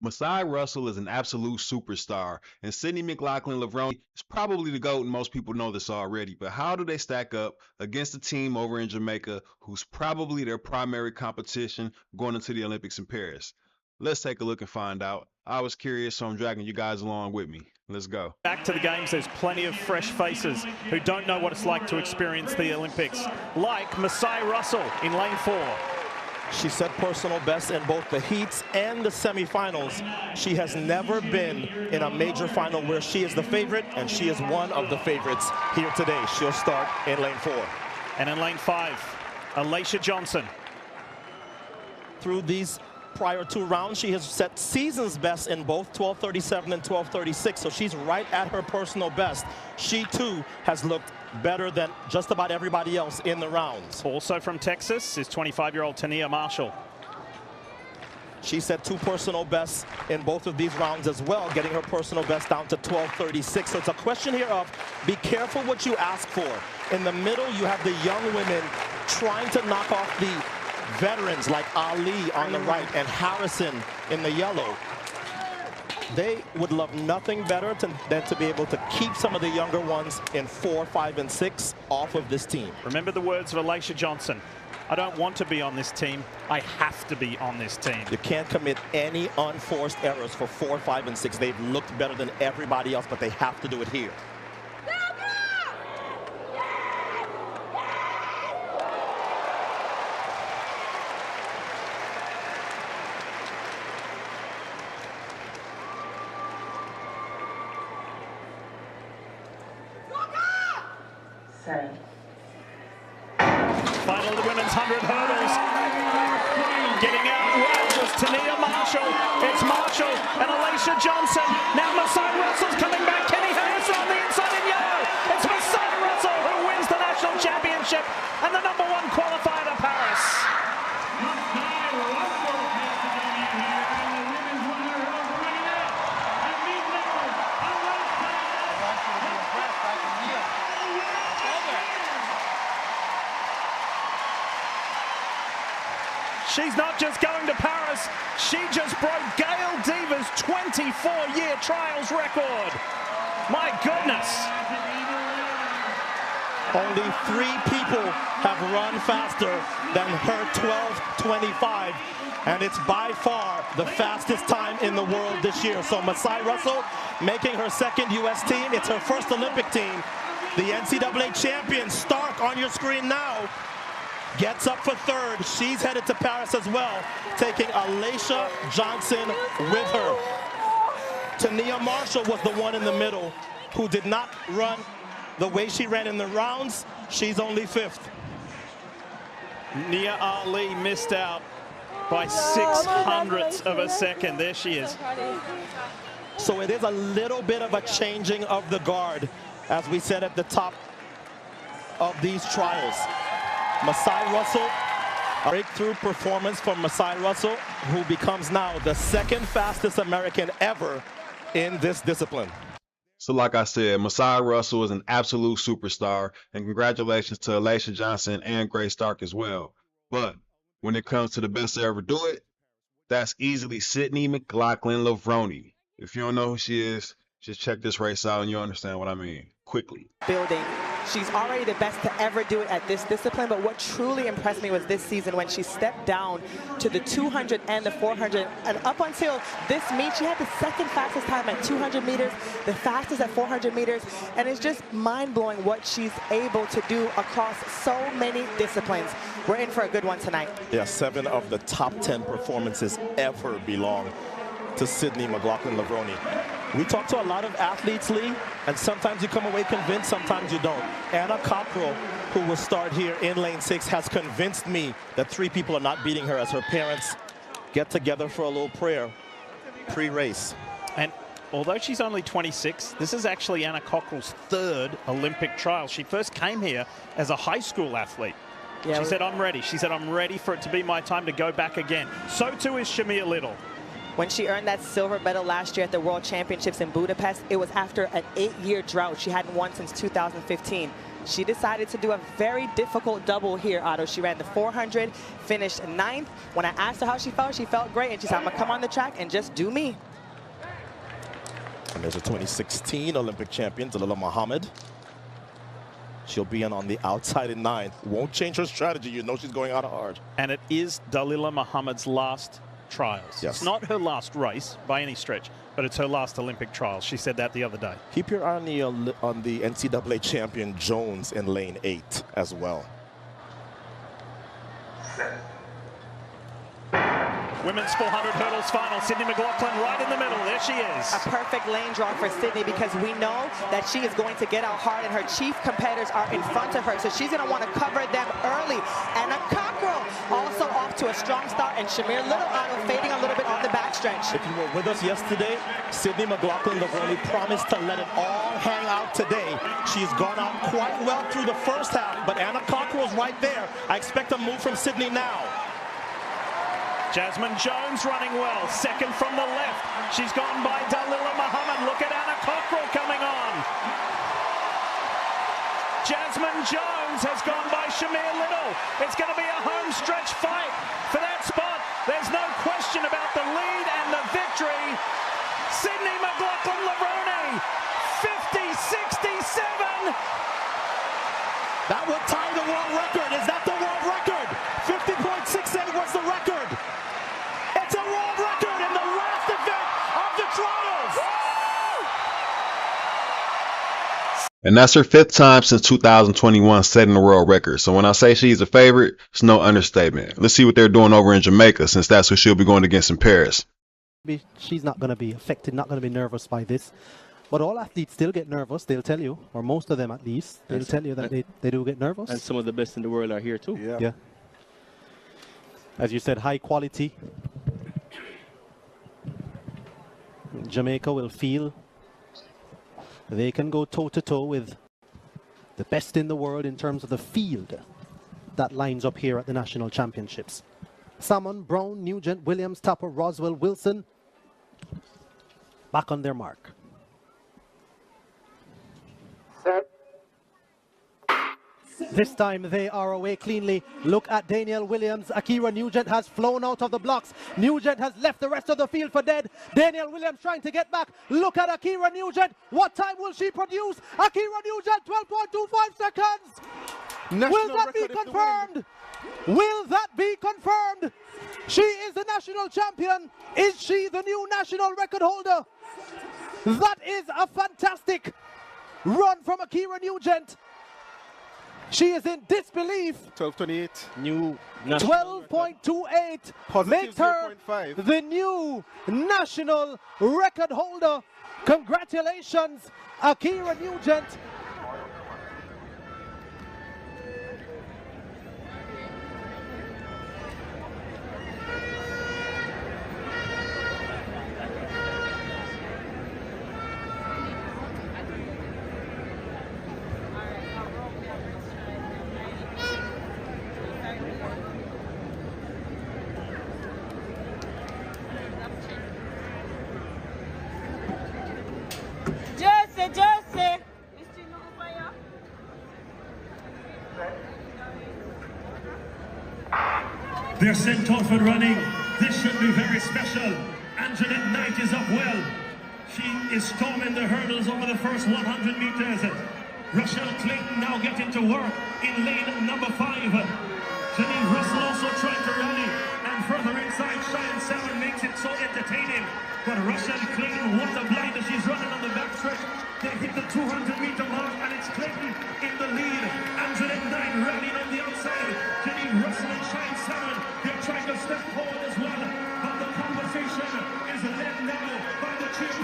Masai Russell is an absolute superstar, and Sydney McLaughlin-Levrone is probably the GOAT, and most people know this already. But how do they stack up against a team over in Jamaica who's probably their primary competition going into the Olympics in Paris? Let's take a look and find out. I was curious, so I'm dragging you guys along with me. Let's go. Back to the games, there's plenty of fresh faces who don't know what it's like to experience the Olympics, like Masai Russell in lane 4. She set personal best in both the heats and the semifinals. She has never been in a major final where she is the favorite, and she is one of the favorites here today. She'll start in lane 4. And in lane 5, Alicia Johnson. Through these prior 2 rounds, she has set season's best in both 12:37 and 12:36, so she's right at her personal best. She too has looked better than just about everybody else in the rounds. Also from Texas is 25-year-old Tania Marshall. She set 2 personal bests in both of these rounds as well, getting her personal best down to 12:36. So it's a question here of be careful what you ask for. In the middle, you have the young women trying to knock off the veterans like Ali on the right and Harrison in the yellow. They would love nothing better than to be able to keep some of the younger ones in 4, 5, and 6 off of this team. Remember the words of Alicia Johnson. I don't want to be on this team. I have to be on this team. You can't commit any unforced errors for 4, 5, and 6. They've looked better than everybody else, but they have to do it here. Final of the women's 100 hurdles. Getting out well was Tania Marshall. It's Marshall and Alicia Johnson. Now Masai Russell's coming back. Kenny Harrison on the inside in yellow. It's Masai Russell who wins the national championship and the #1 qualifier to Paris. She's not just going to Paris, she just broke Gail Diva's 24-year trials record. My goodness. Only 3 people have run faster than her 12:25, and it's by far the fastest time in the world this year. So Masai Russell making her 2nd U.S. team. It's her 1st Olympic team. The NCAA champion, Stark, on your screen now, gets up for 3rd. She's headed to Paris as well, taking Alicia Johnson with her. Tania Marshall was the one in the middle who did not run the way she ran in the rounds. She's only 5th. Nia Ali missed out by 6/100ths of a second. There she is. So it is a little bit of a changing of the guard, as we said at the top of these trials. Masai Russell, a breakthrough performance from Masai Russell, who becomes now the 2nd fastest American ever in this discipline. So like I said, Masai Russell is an absolute superstar, and congratulations to Alicia Johnson and Grace Stark as well. But when it comes to the best to ever do it, that's easily Sydney McLaughlin-Levrone. If you don't know who she is, just check this race out and you'll understand what I mean quickly. Building. She's already the best to ever do it at this discipline, but what truly impressed me was this season when she stepped down to the 200 and the 400, and up until this meet, she had the 2nd fastest time at 200 meters, the fastest at 400 meters, and it's just mind-blowing what she's able to do across so many disciplines. We're in for a good one tonight. Yeah, 7 of the top 10 performances ever belong to Sydney McLaughlin-Levrone. We talk to a lot of athletes, Lee, and sometimes you come away convinced, sometimes you don't. Anna Cockrell, who will start here in lane 6, has convinced me that 3 people are not beating her as her parents get together for a little prayer pre-race. And although she's only 26, this is actually Anna Cockrell's 3rd Olympic trial. She first came here as a high school athlete. Yeah, she said, I'm ready. She said, I'm ready for it to be my time to go back again. So too is Shamir Little. When she earned that silver medal last year at the World Championships in Budapest, it was after an 8-year drought. She hadn't won since 2015. She decided to do a very difficult double here, Otto. She ran the 400, finished 9th. When I asked her how she felt great, and she said, I'm gonna come on the track and just do me. And there's a 2016 Olympic champion, Dalila Muhammad. She'll be in on the outside in 9th. Won't change her strategy. You know she's going out hard. And it is Dalila Muhammad's last trials. Yes. It's not her last race by any stretch, but it's her last Olympic trials. She said that the other day. Keep your eye on the NCAA champion Jones in lane 8 as well. Women's 400 hurdles final. Sydney McLaughlin right in the middle. There she is. A perfect lane draw for Sydney because we know that she is going to get out hard and her chief competitors are in front of her. So she's going to want to cover them early. And a cockerel also off to a strong start. And Shamir Little fading a little bit on the backstretch. If you were with us yesterday, Sydney McLaughlin only promised to let it all hang out today. She's gone out quite well through the first half, but Anna Cockrell's right there. I expect a move from Sydney now. Jasmine Jones running well, second from the left. She's gone by Dalila Muhammad. Look at Anna Cockrell coming on. Jasmine Jones has gone by Shamir Little. It's going to be a home stretch fight for that spot. There's no question about the lead and the victory. Sydney McLaughlin-Levrone, 50-67. That would tie the world record. Is that the world record? 50.68 was the record. It's a world record in the last event of the trials. And that's her 5th time since 2021 setting the world record. So when I say she's a favorite, it's no understatement. Let's see what they're doing over in Jamaica, since that's who she'll be going against in Paris. She's not going to be affected, not going to be nervous by this. But all athletes still get nervous, they'll tell you, or most of them at least, they'll tell you that they do get nervous. And some of the best in the world are here too. Yeah. As you said, high quality. Jamaica will feel they can go toe-to-toe with the best in the world in terms of the field that lines up here at the National Championships. Salmon, Brown, Nugent, Williams, Tapper, Roswell, Wilson, back on their mark. This time they are away cleanly. Look at Danielle Williams. Akira Nugent has flown out of the blocks. Nugent has left the rest of the field for dead. Danielle Williams trying to get back. Look at Akira Nugent. What time will she produce? Akira Nugent, 12.25 seconds. Will that be confirmed? Will that be confirmed? She is the national champion. Is she the new national record holder? That is a fantastic run from Akira Nugent. She is in disbelief. 12.28. New 12.28 makes her the new national record holder. Congratulations, Akira Nugent. They're sent off and running. This should be very special. Anjanette Knight is up well. She is storming the hurdles over the first 100 meters. Rochelle Clayton now getting to work in lane number 5. Janine Russell also trying to rally, and further inside, Cheyenne Salmon makes it so entertaining. But Rochelle Clayton, what a blinder, she's running on the backstretch. They hit the 200-meter mark, and it's Clayton in the lead. Anjanette Knight rallying on the outside. Janine Russell and Cheyenne Salmon, they're trying to step forward as well. But the conversation is led now by the chief